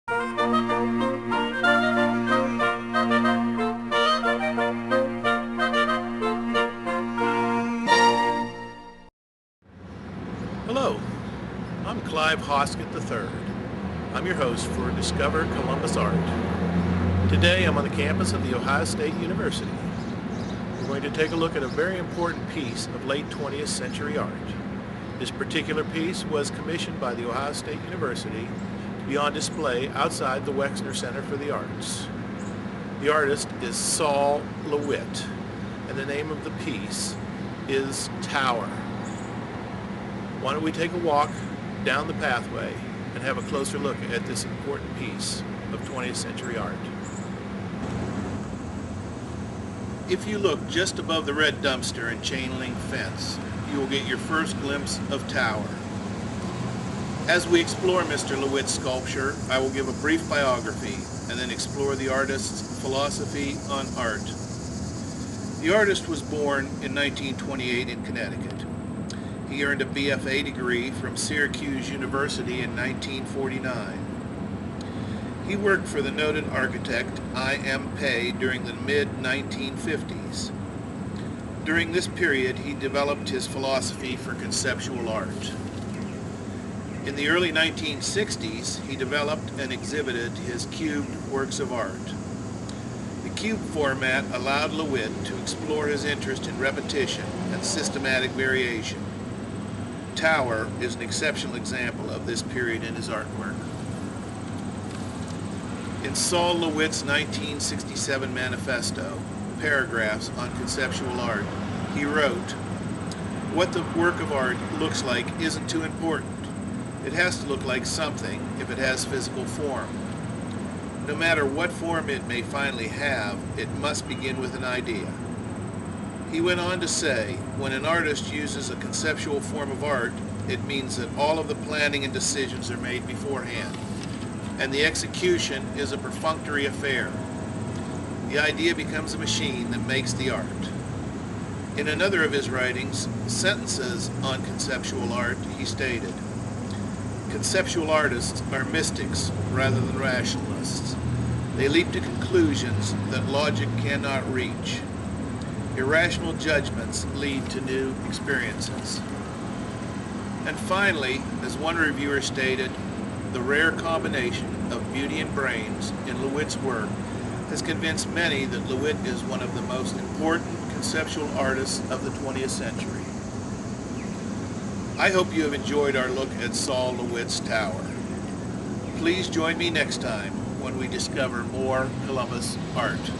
Hello, I'm Clive Hoskett III. I'm your host for Discover Columbus Art. Today I'm on the campus of The Ohio State University. We're going to take a look at a very important piece of late 20th century art. This particular piece was commissioned by The Ohio State University to be on display outside the Wexner Center for the Arts. The artist is Sol LeWitt, and the name of the piece is Tower. Why don't we take a walk down the pathway and have a closer look at this important piece of 20th century art. If you look just above the red dumpster and chain link fence, you will get your first glimpse of Tower. As we explore Mr. LeWitt's sculpture, I will give a brief biography and then explore the artist's philosophy on art. The artist was born in 1928 in Connecticut. He earned a BFA degree from Syracuse University in 1949. He worked for the noted architect I.M. Pei during the mid-1950s. During this period, he developed his philosophy for conceptual art. In the early 1960s, he developed and exhibited his cubed works of art. The cube format allowed LeWitt to explore his interest in repetition and systematic variation. Tower is an exceptional example of this period in his artwork. In Sol LeWitt's 1967 manifesto, Paragraphs on Conceptual Art, he wrote, "What the work of art looks like isn't too important. It has to look like something if it has physical form. No matter what form it may finally have, it must begin with an idea." He went on to say, when an artist uses a conceptual form of art, it means that all of the planning and decisions are made beforehand, and the execution is a perfunctory affair. The idea becomes a machine that makes the art. In another of his writings, Sentences on Conceptual Art, he stated, "Conceptual artists are mystics rather than rationalists. They leap to conclusions that logic cannot reach. Irrational judgments lead to new experiences." And finally, as one reviewer stated, the rare combination of beauty and brains in LeWitt's work has convinced many that LeWitt is one of the most important conceptual artists of the 20th century. I hope you have enjoyed our look at Sol LeWitt's Tower. Please join me next time when we discover more Columbus art.